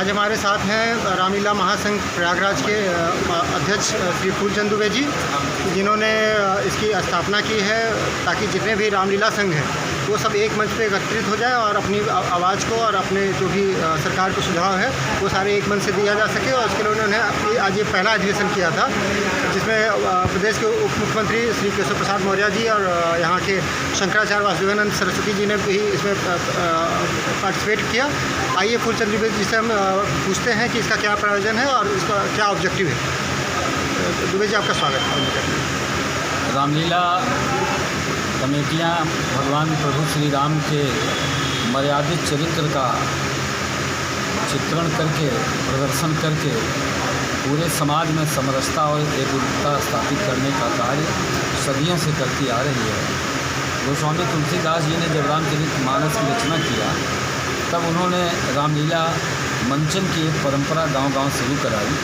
आज हमारे साथ हैं रामलीला महासंघ प्रयागराज के अध्यक्ष श्री फूलचंद दुबे जी, जिन्होंने इसकी स्थापना की है ताकि जितने भी रामलीला संघ हैं वो सब एक मंच पे एकत्रित हो जाए और अपनी आवाज़ को और अपने जो भी सरकार को सुझाव है वो सारे एक मंच से दिया जा सके। और इसके लिए उन्होंने आज ये पहला अधिवेशन किया था, जिसमें प्रदेश के उप मुख्यमंत्री श्री केशव प्रसाद मौर्य जी और यहाँ के शंकराचार्य वासुदेवानंद सरस्वती जी ने भी इसमें पार्टिसिपेट किया। आइए फूलचंद दुबे जी से हम पूछते हैं कि इसका क्या प्रयोजन है और इसका क्या ऑब्जेक्टिव है। दुबे जी, आपका स्वागत है। रामलीला कमेटियाँ भगवान प्रभु श्री राम के मर्यादित चरित्र का चित्रण करके, प्रदर्शन करके पूरे समाज में समरसता और एकजुटता स्थापित करने का कार्य सदियों से करती आ रही है। गोस्वामी तुलसीदास जी ने जब रामचरित मानस की रचना किया तब उन्होंने रामलीला मंचन की एक परंपरा गांव-गांव शुरू कराई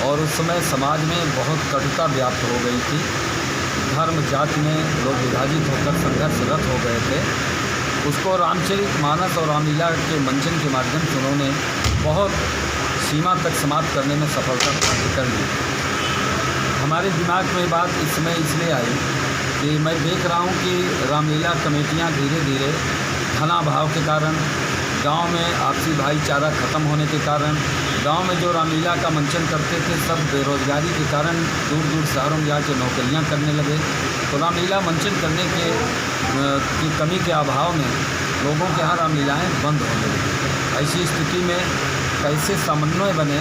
और उस समय समाज में बहुत कटुता व्याप्त हो गई थी। धर्म जाति में लोग विभाजित होकर संघर्षरत हो गए थे। उसको रामचरित मानस और रामलीला के मंचन के माध्यम से उन्होंने बहुत सीमा तक समाप्त करने में सफलता प्राप्त कर ली। हमारे दिमाग में बात इस समय इसलिए आई कि मैं देख रहा हूँ कि रामलीला कमेटियाँ धीरे धीरे धनाभाव के कारण, गांव में आपसी भाईचारा ख़त्म होने के कारण, गांव में जो रामलीला का मंचन करते थे सब बेरोजगारी के कारण दूर दूर शहरों में जाकर नौकरियां करने लगे। तो रामलीला मंचन करने की कमी के अभाव में लोगों के यहाँ रामलीलाएँ बंद होने लगी। ऐसी स्थिति में कैसे समन्वय बने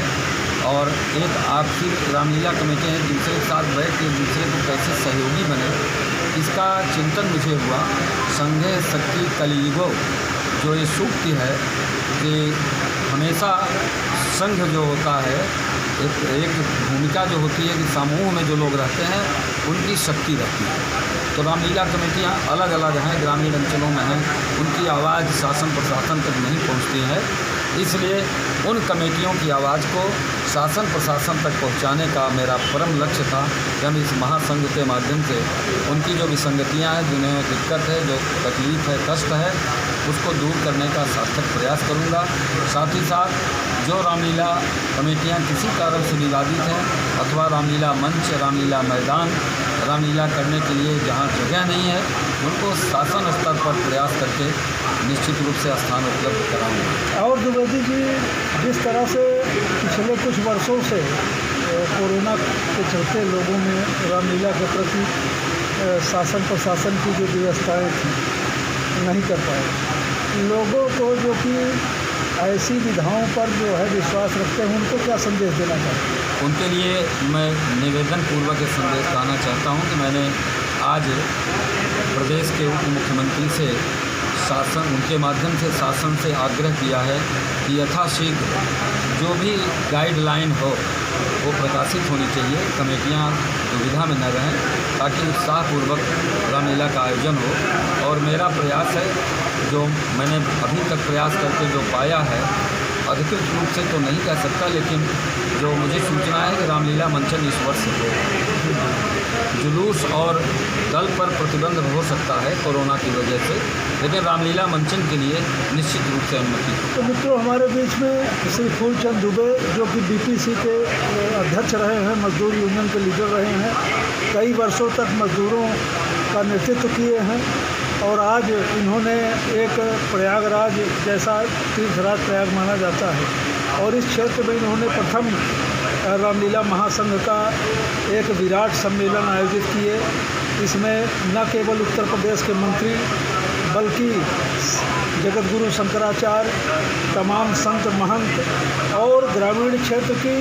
और एक आपसी रामलीला कमेटी है दूसरे के साथ बैठ के दूसरे को कैसे सहयोगी बने, इसका चिंतन मुझे हुआ। संघे शक्ति कलियुगो जो ये सूक्ति है कि हमेशा संघ जो होता है एक भूमिका जो होती है कि समूह में जो लोग रहते हैं उनकी शक्ति रहती है। तो रामलीला कमेटियाँ अलग अलग हैं, ग्रामीण अंचलों में हैं, उनकी आवाज़ शासन प्रशासन तक नहीं पहुंचती है। इसलिए उन कमेटियों की आवाज़ को शासन प्रशासन तक पहुंचाने का मेरा परम लक्ष्य था कि हम इस महासंघ के माध्यम से उनकी जो विसंगतियां हैं, जिन्हें दिक्कत है, जो तकलीफ़ है, कष्ट है, उसको दूर करने का सार्थक प्रयास करूंगा। साथ ही साथ जो रामलीला कमेटियां किसी कारण से विवादित हैं अथवा रामलीला मंच, रामलीला मैदान, रामलीला करने के लिए जहाँ जगह नहीं है, उनको शासन स्तर पर प्रयास करके निश्चित रूप से स्थान उपलब्ध कराऊंगा। और द्विवेदी जी, जिस तरह से पिछले कुछ वर्षों से कोरोना के चलते लोगों में रामलीला के प्रति शासन प्रशासन की जो व्यवस्थाएं थी नहीं कर पाए, लोगों को जो कि ऐसी विधाओं पर जो है विश्वास रखते हैं, उनको क्या संदेश देना चाहते हैं? उनके लिए मैं निवेदन पूर्वक ये संदेश देना चाहता हूँ कि मैंने आज प्रदेश के उप मुख्यमंत्री से शासन, उनके माध्यम से शासन से आग्रह किया है कि यथाशीघ्र जो भी गाइडलाइन हो वो प्रकाशित होनी चाहिए, कमेटियाँ दुविधा में न रहें, ताकि उत्साहपूर्वक रामलीला का आयोजन हो। और मेरा प्रयास है, जो मैंने अभी तक प्रयास करके जो पाया है, अधिकृत रूप से तो नहीं कह सकता, लेकिन जो मुझे सूचना है कि रामलीला मंचन इस वर्ष हो। जुलूस और दल पर प्रतिबंध हो सकता है कोरोना की वजह से, लेकिन रामलीला मंचन के लिए निश्चित रूप से अनुमति। तो मित्रों, हमारे बीच में श्री फूलचंद दुबे, जो कि बीपीसी के अध्यक्ष रहे हैं, मजदूर यूनियन के लीडर रहे हैं, कई वर्षों तक मजदूरों का नेतृत्व किए हैं और आज इन्होंने एक प्रयागराज जैसा तीर्थराज प्रयाग माना जाता है और इस क्षेत्र में इन्होंने प्रथम रामलीला महासंघ का एक विराट सम्मेलन आयोजित किए। इसमें न केवल उत्तर प्रदेश के मंत्री बल्कि जगतगुरु शंकराचार्य, तमाम संत महंत और ग्रामीण क्षेत्र की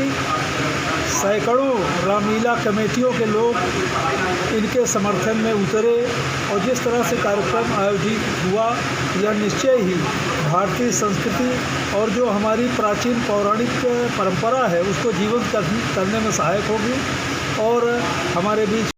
सैकड़ों रामलीला कमेटियों के लोग इनके समर्थन में उतरे और जिस तरह से कार्यक्रम आयोजित हुआ, यह निश्चय ही भारतीय संस्कृति और जो हमारी प्राचीन पौराणिक परंपरा है उसको जीवंत करने में सहायक होगी। और हमारे बीच